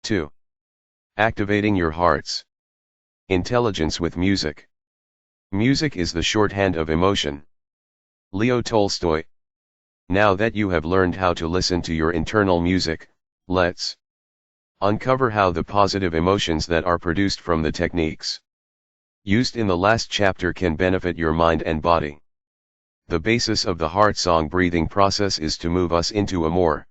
2. Activating your heart's intelligence with music. Music is the shorthand of emotion. Leo Tolstoy. Now that you have learned how to listen to your internal music, let's uncover how the positive emotions that are produced from the techniques used in the last chapter can benefit your mind and body. The basis of the heart song breathing process is to move us into a more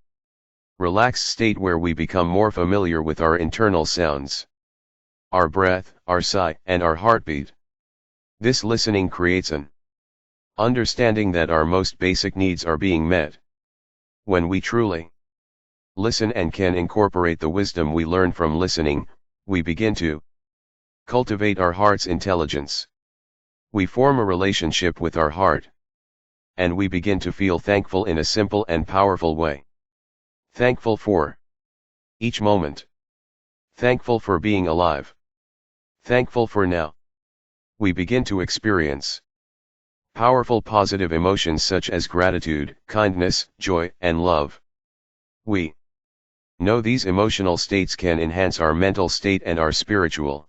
relaxed state where we become more familiar with our internal sounds, our breath, our sigh, and our heartbeat. This listening creates an understanding that our most basic needs are being met. When we truly listen and can incorporate the wisdom we learn from listening, we begin to cultivate our heart's intelligence. We form a relationship with our heart, and we begin to feel thankful in a simple and powerful way. Thankful for each moment. Thankful for being alive. Thankful for now. We begin to experience powerful positive emotions such as gratitude, kindness, joy, and love. We know these emotional states can enhance our mental state and our spiritual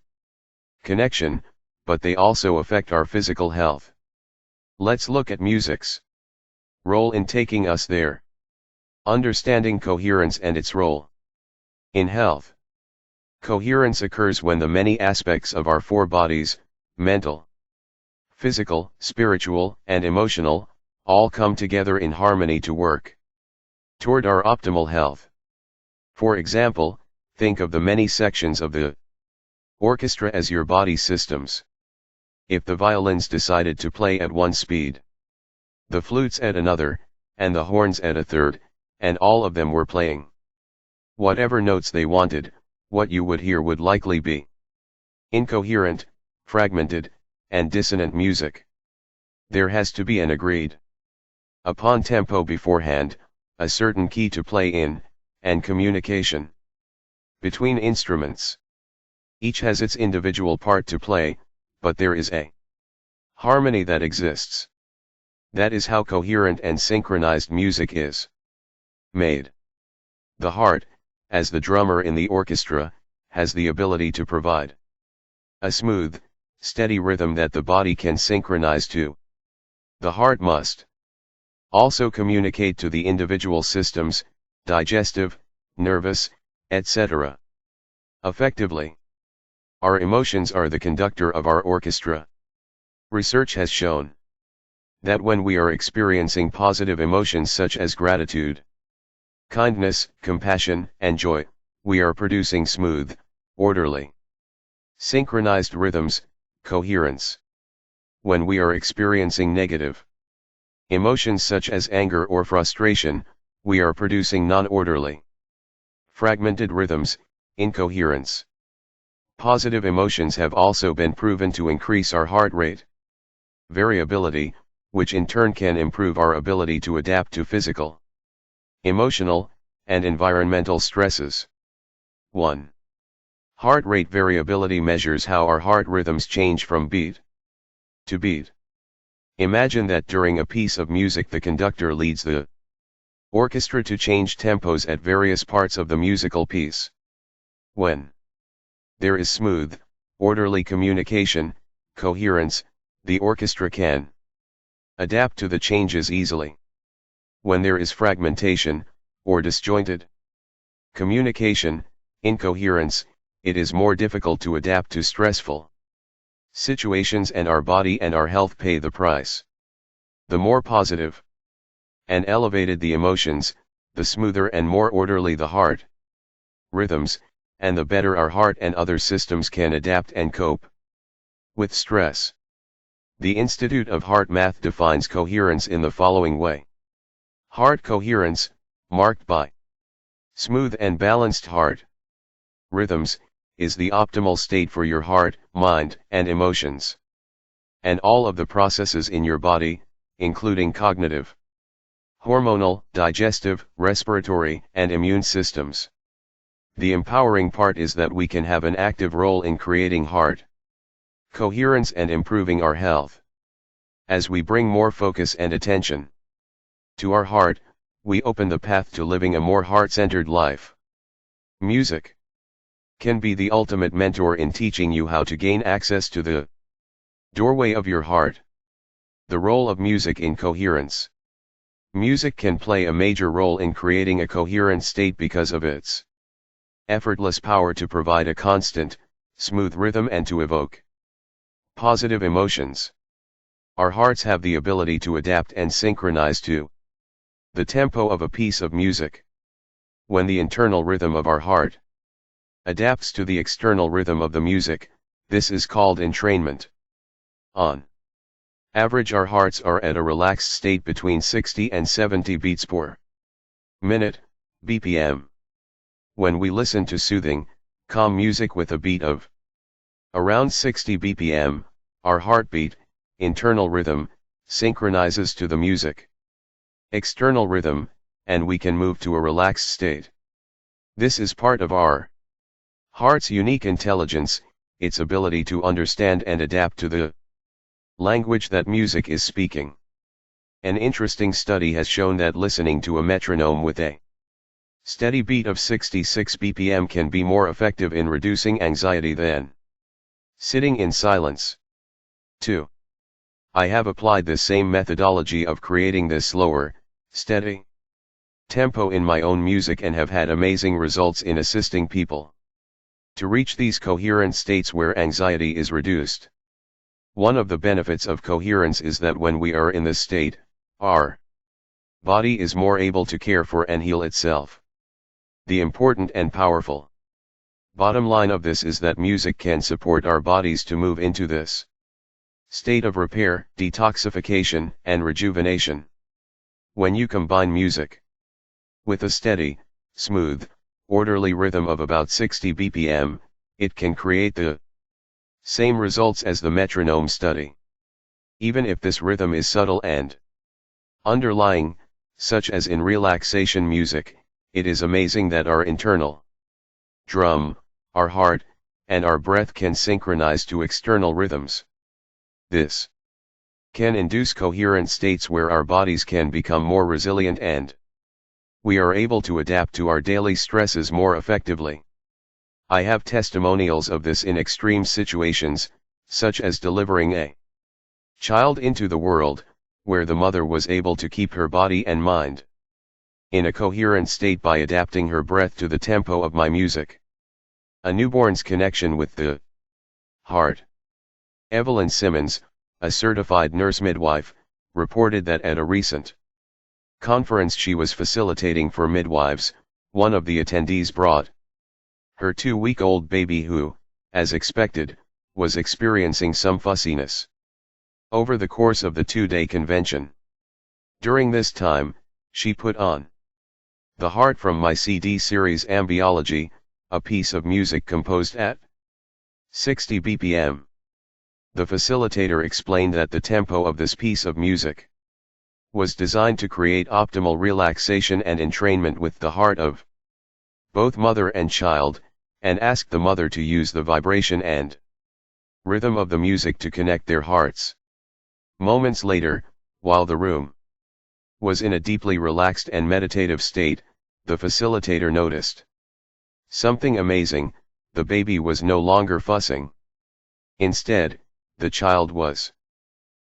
connection, but they also affect our physical health. Let's look at music's role in taking us there. Understanding coherence and its role in health. Coherence occurs when the many aspects of our four bodies, mental, physical, spiritual, and emotional, all come together in harmony to work toward our optimal health. For example, think of the many sections of the orchestra as your body systems. If the violins decided to play at one speed, the flutes at another, and the horns at a third, and all of them were playing whatever notes they wanted, what you would hear would likely be incoherent, fragmented, and dissonant music. There has to be an agreed upon tempo beforehand, a certain key to play in, and communication between instruments. Each has its individual part to play, but there is a harmony that exists. That is how coherent and synchronized music is made. The heart, as the drummer in the orchestra, has the ability to provide a smooth, steady rhythm that the body can synchronize to. The heart must also communicate to the individual systems, digestive, nervous, etc. effectively. Our emotions are the conductor of our orchestra. Research has shown that when we are experiencing positive emotions such as gratitude, kindness, compassion, and joy, we are producing smooth, orderly, synchronized rhythms, coherence. When we are experiencing negative emotions such as anger or frustration, we are producing non-orderly, fragmented rhythms, incoherence. Positive emotions have also been proven to increase our heart rate variability, which in turn can improve our ability to adapt to physical, emotional, and environmental stresses. 1. Heart rate variability measures how our heart rhythms change from beat to beat. Imagine that during a piece of music the conductor leads the orchestra to change tempos at various parts of the musical piece. When there is smooth, orderly communication, coherence, the orchestra can adapt to the changes easily. When there is fragmentation, or disjointed communication, incoherence, it is more difficult to adapt to stressful situations, and our body and our health pay the price. The more positive and elevated the emotions, the smoother and more orderly the heart rhythms, and the better our heart and other systems can adapt and cope with stress. The Institute of Heart Math defines coherence in the following way. Heart coherence, marked by smooth and balanced heart rhythms, is the optimal state for your heart, mind, and emotions, and all of the processes in your body, including cognitive, hormonal, digestive, respiratory, and immune systems. The empowering part is that we can have an active role in creating heart coherence and improving our health. As we bring more focus and attention to our heart, we open the path to living a more heart-centered life. Music can be the ultimate mentor in teaching you how to gain access to the doorway of your heart. The role of music in coherence. Music can play a major role in creating a coherent state because of its effortless power to provide a constant, smooth rhythm and to evoke positive emotions. Our hearts have the ability to adapt and synchronize to the tempo of a piece of music. When the internal rhythm of our heart adapts to the external rhythm of the music, this is called entrainment. On average, our hearts are at a relaxed state between 60 and 70 beats per minute, BPM. When we listen to soothing, calm music with a beat of around 60 BPM, our heartbeat, internal rhythm, synchronizes to the music external rhythm, and we can move to a relaxed state. This is part of our heart's unique intelligence, its ability to understand and adapt to the language that music is speaking. An interesting study has shown that listening to a metronome with a steady beat of 66 BPM can be more effective in reducing anxiety than sitting in silence. 2. I have applied this same methodology of creating this slower, steady tempo in my own music and have had amazing results in assisting people to reach these coherent states where anxiety is reduced. One of the benefits of coherence is that when we are in this state, our body is more able to care for and heal itself. The important and powerful bottom line of this is that music can support our bodies to move into this state of repair, detoxification, and rejuvenation. When you combine music with a steady, smooth, orderly rhythm of about 60 BPM, it can create the same results as the metronome study. Even if this rhythm is subtle and underlying, such as in relaxation music, it is amazing that our internal drum, our heart, and our breath can synchronize to external rhythms. This can induce coherent states where our bodies can become more resilient and we are able to adapt to our daily stresses more effectively. I have testimonials of this in extreme situations, such as delivering a child into the world, where the mother was able to keep her body and mind in a coherent state by adapting her breath to the tempo of my music. A newborn's connection with the heart. Evelyn Simmons, a certified nurse midwife, reported that at a recent conference she was facilitating for midwives, one of the attendees brought her 2-week-old baby who, as expected, was experiencing some fussiness over the course of the 2-day convention. During this time, she put on the Heart from my CD series Ambiology, a piece of music composed at 60 BPM. The facilitator explained that the tempo of this piece of music was designed to create optimal relaxation and entrainment with the heart of both mother and child, and asked the mother to use the vibration and rhythm of the music to connect their hearts. Moments later, while the room was in a deeply relaxed and meditative state, the facilitator noticed something amazing: the baby was no longer fussing. Instead, the child was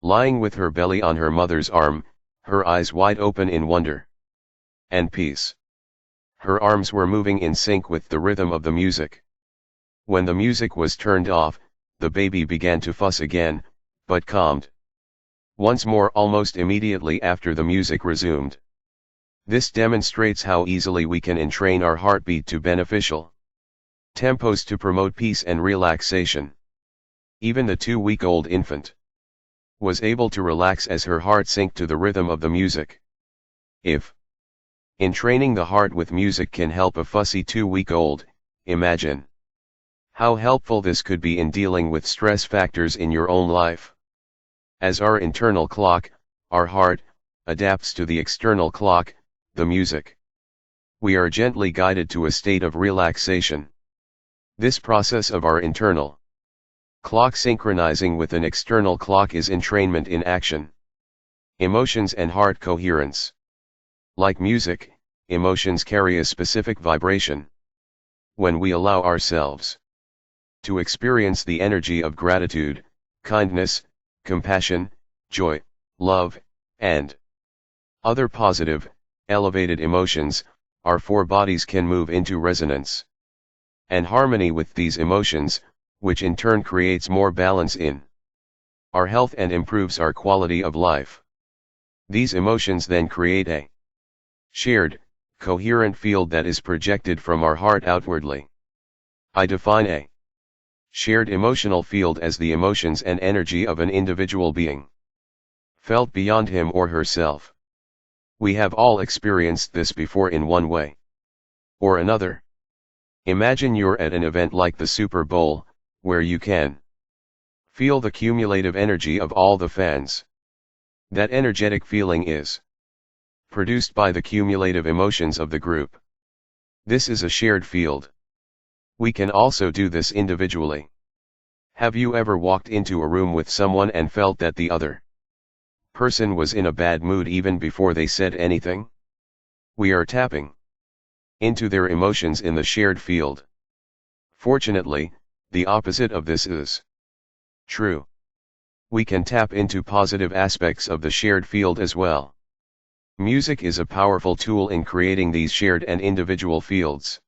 lying with her belly on her mother's arm, her eyes wide open in wonder and peace. Her arms were moving in sync with the rhythm of the music. When the music was turned off, the baby began to fuss again, but calmed once more almost immediately after the music resumed. This demonstrates how easily we can entrain our heartbeat to beneficial tempos to promote peace and relaxation. Even the 2-week-old infant was able to relax as her heart synced to the rhythm of the music. If entraining the heart with music can help a fussy 2-week-old, imagine how helpful this could be in dealing with stress factors in your own life. As our internal clock, our heart, adapts to the external clock, the music, we are gently guided to a state of relaxation. This process of our internal clock synchronizing with an external clock is entrainment in action. Emotions and heart coherence. Like music, emotions carry a specific vibration. When we allow ourselves to experience the energy of gratitude, kindness, compassion, joy, love, and other positive, elevated emotions, our four bodies can move into resonance and harmony with these emotions, which in turn creates more balance in our health and improves our quality of life. These emotions then create a shared, coherent field that is projected from our heart outwardly. I define a shared emotional field as the emotions and energy of an individual being, felt beyond him or herself. We have all experienced this before in one way or another. Imagine you're at an event like the Super Bowl, where you can feel the cumulative energy of all the fans. That energetic feeling is produced by the cumulative emotions of the group. This is a shared field. We can also do this individually. Have you ever walked into a room with someone and felt that the other person was in a bad mood even before they said anything? We are tapping into their emotions in the shared field. Fortunately, the opposite of this is true. We can tap into positive aspects of the shared field as well. Music is a powerful tool in creating these shared and individual fields,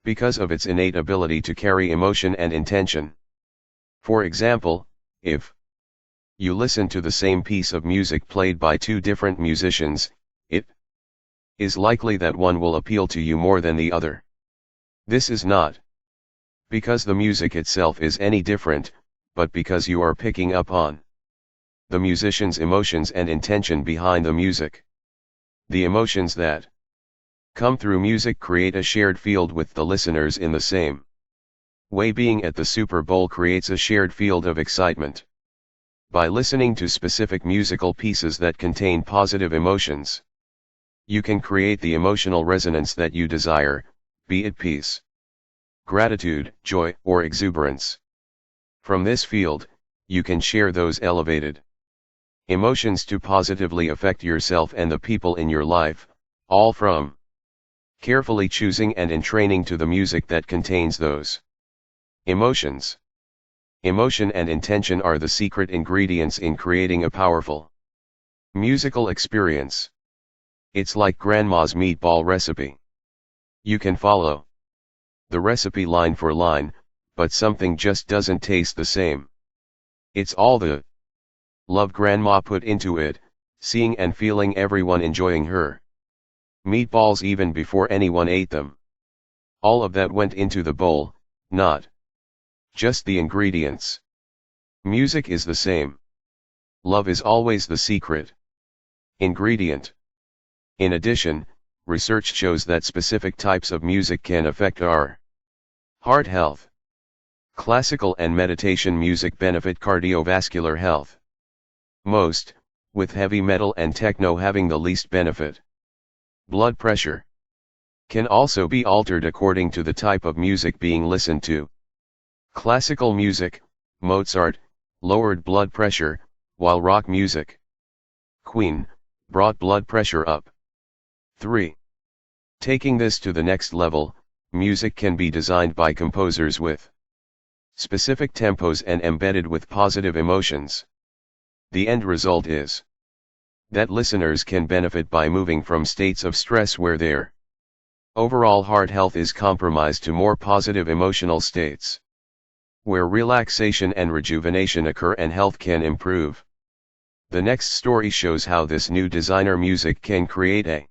because of its innate ability to carry emotion and intention. For example, if you listen to the same piece of music played by two different musicians, it is likely that one will appeal to you more than the other. This is not because the music itself is any different, but because you are picking up on the musician's emotions and intention behind the music. The emotions that come through music create a shared field with the listeners in the same way. Being at the Super Bowl creates a shared field of excitement. By listening to specific musical pieces that contain positive emotions, you can create the emotional resonance that you desire, be it peace, gratitude, joy, or exuberance. From this field, you can share those elevated emotions to positively affect yourself and the people in your life, all from carefully choosing and entraining to the music that contains those emotions. Emotion and intention are the secret ingredients in creating a powerful musical experience. It's like grandma's meatball recipe. You can follow the recipe line for line, but something just doesn't taste the same. It's all the love grandma put into it, seeing and feeling everyone enjoying her meatballs even before anyone ate them. All of that went into the bowl, not just the ingredients. Music is the same. Love is always the secret ingredient. In addition, research shows that specific types of music can affect our heart health. Classical and meditation music benefit cardiovascular health most, with heavy metal and techno having the least benefit. Blood pressure can also be altered according to the type of music being listened to. Classical music, Mozart, lowered blood pressure, while rock music, Queen, brought blood pressure up. 3. Taking this to the next level, music can be designed by composers with specific tempos and embedded with positive emotions. The end result is that listeners can benefit by moving from states of stress where their overall heart health is compromised to more positive emotional states, where relaxation and rejuvenation occur and health can improve. The next story shows how this new designer music can create a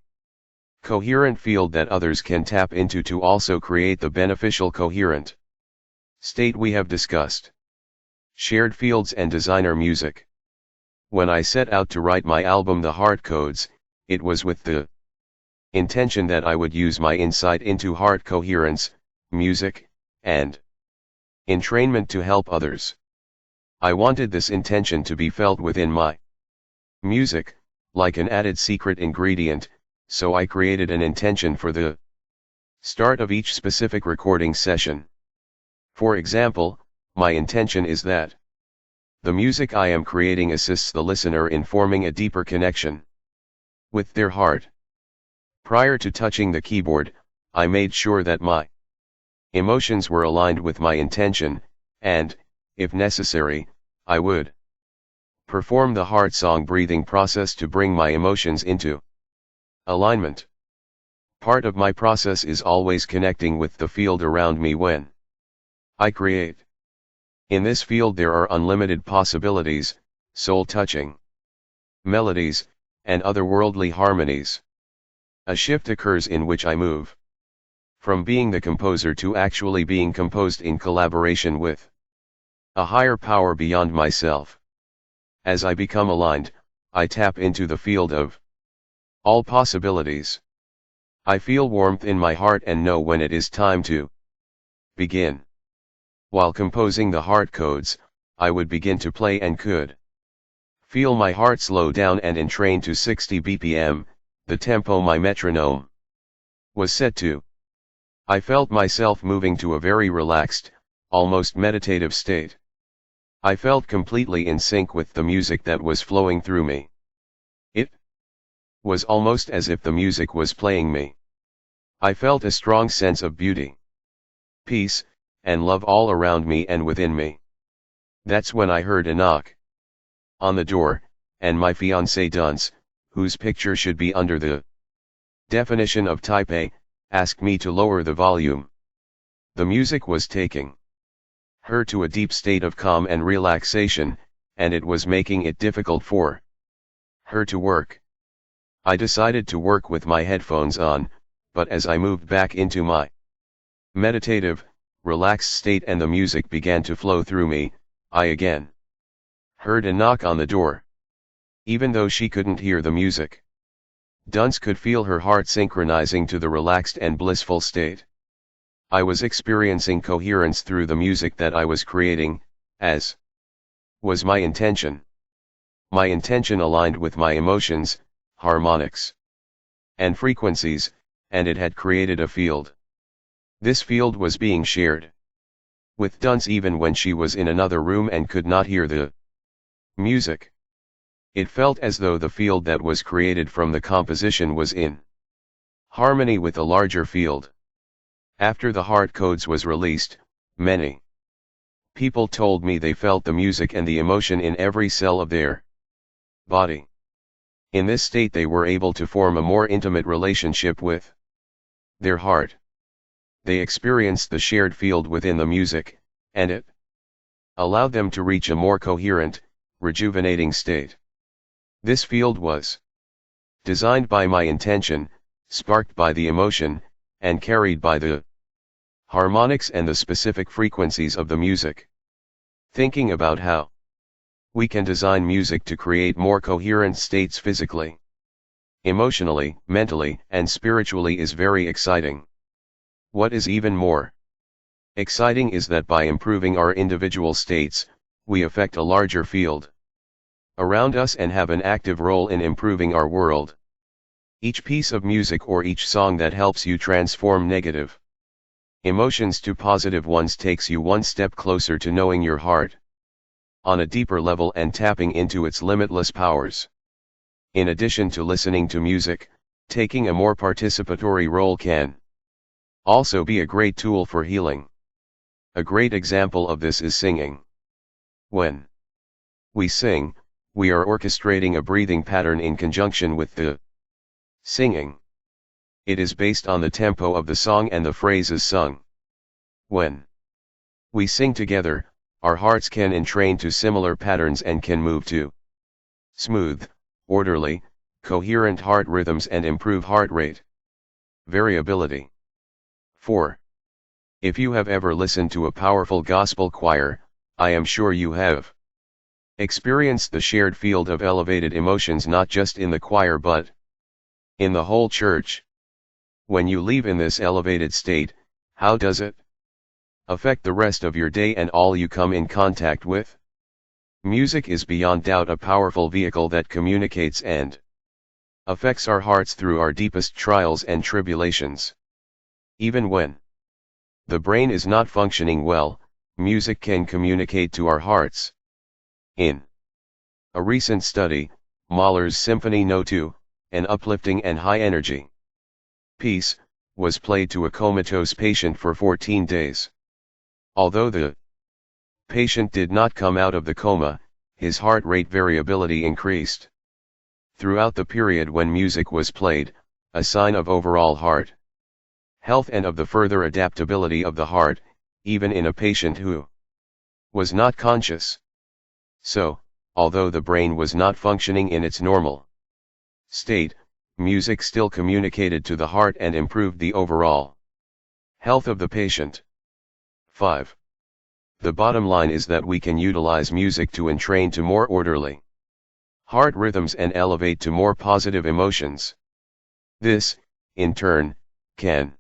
coherent field that others can tap into to also create the beneficial coherent state we have discussed. Shared fields and designer music. When I set out to write my album The Heart Codes, it was with the intention that I would use my insight into heart coherence, music, and entrainment to help others. I wanted this intention to be felt within my music, like an added secret ingredient, so I created an intention for the start of each specific recording session. For example, my intention is that the music I am creating assists the listener in forming a deeper connection with their heart. Prior to touching the keyboard, I made sure that my Emotions were aligned with my intention, and, if necessary, I would perform the heart song breathing process to bring my emotions into alignment. Part of my process is always connecting with the field around me when I create. In this field there are unlimited possibilities, soul-touching melodies, and otherworldly harmonies. A shift occurs in which I move from being the composer to actually being composed in collaboration with a higher power beyond myself. As I become aligned, I tap into the field of all possibilities. I feel warmth in my heart and know when it is time to begin. While composing the heart codes, I would begin to play and could feel my heart slow down and entrain to 60 BPM, the tempo my metronome was set to. I felt myself moving to a very relaxed, almost meditative state. I felt completely in sync with the music that was flowing through me. It was almost as if the music was playing me. I felt a strong sense of beauty, peace, and love all around me and within me. That's when I heard a knock on the door, and my fiancée Dunce, whose picture should be under the definition of type A, asked me to lower the volume. The music was taking her to a deep state of calm and relaxation, and it was making it difficult for her to work. I decided to work with my headphones on, but as I moved back into my meditative, relaxed state and the music began to flow through me, I again heard a knock on the door. Even though she couldn't hear the music, Dunce could feel her heart synchronizing to the relaxed and blissful state. I was experiencing coherence through the music that I was creating, as was my intention. My intention aligned with my emotions, harmonics, and frequencies, and it had created a field. This field was being shared with Dunce even when she was in another room and could not hear the music. It felt as though the field that was created from the composition was in harmony with a larger field. After the heart codes was released, many people told me they felt the music and the emotion in every cell of their body. In this state they were able to form a more intimate relationship with their heart. They experienced the shared field within the music, and it allowed them to reach a more coherent, rejuvenating state. This field was designed by my intention, sparked by the emotion, and carried by the harmonics and the specific frequencies of the music. Thinking about how we can design music to create more coherent states physically, emotionally, mentally, and spiritually is very exciting. What is even more exciting is that by improving our individual states, we affect a larger field around us and have an active role in improving our world. Each piece of music or each song that helps you transform negative emotions to positive ones takes you one step closer to knowing your heart on a deeper level and tapping into its limitless powers. In addition to listening to music, taking a more participatory role can also be a great tool for healing. A great example of this is singing. When we sing, we are orchestrating a breathing pattern in conjunction with the singing. It is based on the tempo of the song and the phrases sung. When we sing together, our hearts can entrain to similar patterns and can move to smooth, orderly, coherent heart rhythms and improve heart rate variability. 4. If you have ever listened to a powerful gospel choir, I am sure you have experienced the shared field of elevated emotions not just in the choir but in the whole church. When you leave in this elevated state, how does it affect the rest of your day and all you come in contact with? Music is beyond doubt a powerful vehicle that communicates and affects our hearts through our deepest trials and tribulations. Even when the brain is not functioning well, music can communicate to our hearts. In a recent study, Mahler's Symphony No. 2, an uplifting and high-energy piece, was played to a comatose patient for 14 days. Although the patient did not come out of the coma, his heart rate variability increased. Throughout the period when music was played, a sign of overall heart health and of the further adaptability of the heart, even in a patient who was not conscious. So, although the brain was not functioning in its normal state, music still communicated to the heart and improved the overall health of the patient. 5. The bottom line is that we can utilize music to entrain to more orderly heart rhythms and elevate to more positive emotions. This, in turn, can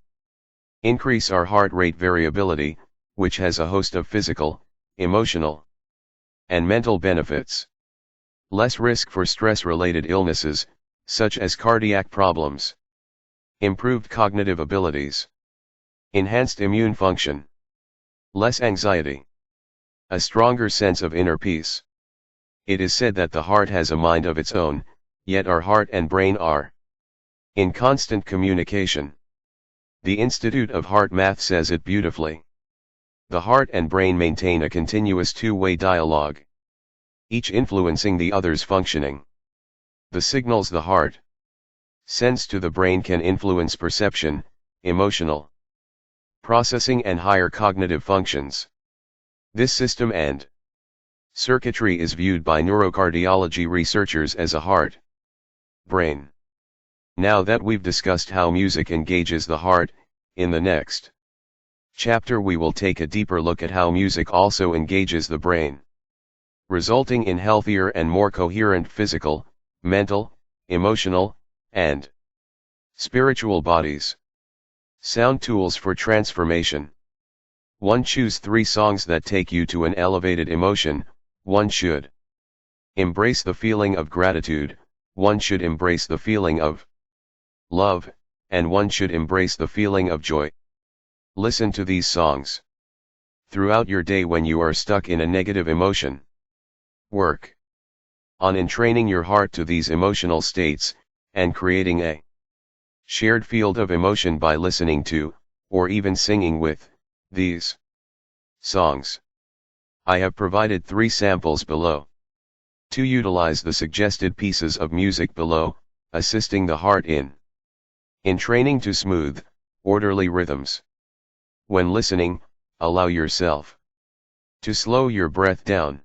increase our heart rate variability, which has a host of physical, emotional, and mental benefits. Less risk for stress-related illnesses, such as cardiac problems. Improved cognitive abilities. Enhanced immune function. Less anxiety. A stronger sense of inner peace. It is said that the heart has a mind of its own, yet our heart and brain are in constant communication. The Institute of Heart Math says it beautifully. The heart and brain maintain a continuous two-way dialogue, each influencing the other's functioning. The signals the heart sends to the brain can influence perception, emotional processing and higher cognitive functions. This system and circuitry is viewed by neurocardiology researchers as a heart-brain. Now that we've discussed how music engages the heart, in the next chapter we will take a deeper look at how music also engages the brain, resulting in healthier and more coherent physical, mental, emotional, and spiritual bodies. Sound tools for transformation. 1. Choose 3 songs that take you to an elevated emotion. 1 should embrace the feeling of gratitude, 1 should embrace the feeling of love, and 1 should embrace the feeling of joy. Listen to these songs throughout your day when you are stuck in a negative emotion. Work on entraining your heart to these emotional states, and creating a shared field of emotion by listening to, or even singing with, these songs. I have provided 3 samples below. To utilize the suggested pieces of music below, assisting the heart in training to smooth, orderly rhythms. When listening, allow yourself to slow your breath down.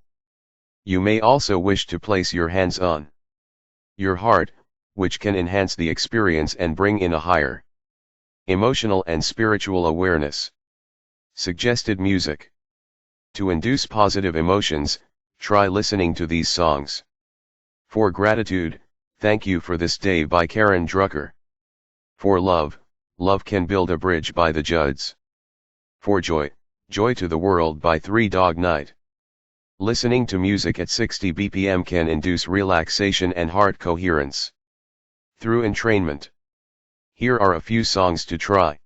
You may also wish to place your hands on your heart, which can enhance the experience and bring in a higher emotional and spiritual awareness. Suggested music. To induce positive emotions, try listening to these songs. For gratitude, Thank You for This Day by Karen Drucker. For love, Love Can Build a Bridge by the Judds. For joy, Joy to the World by Three Dog Night. Listening to music at 60 BPM can induce relaxation and heart coherence through entrainment. Here are a few songs to try.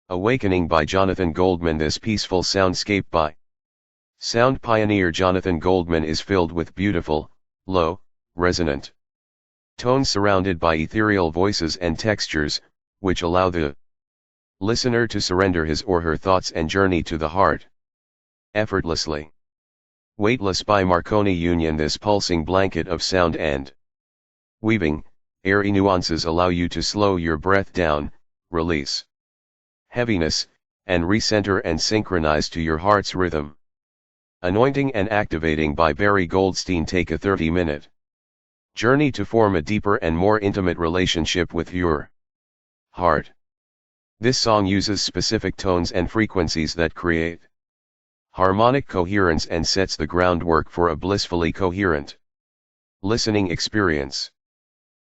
Awakening by Jonathan Goldman. This peaceful soundscape by sound pioneer Jonathan Goldman is filled with beautiful, low, resonant tones surrounded by ethereal voices and textures, which allow the listener to surrender his or her thoughts and journey to the heart effortlessly. Weightless by Marconi Union. This pulsing blanket of sound and weaving, airy nuances allow you to slow your breath down, release heaviness, and recenter and synchronize to your heart's rhythm. Anointing and Activating by Barry Goldstein. Take a 30-minute journey to form a deeper and more intimate relationship with your heart. This song uses specific tones and frequencies that create harmonic coherence and sets the groundwork for a blissfully coherent listening experience.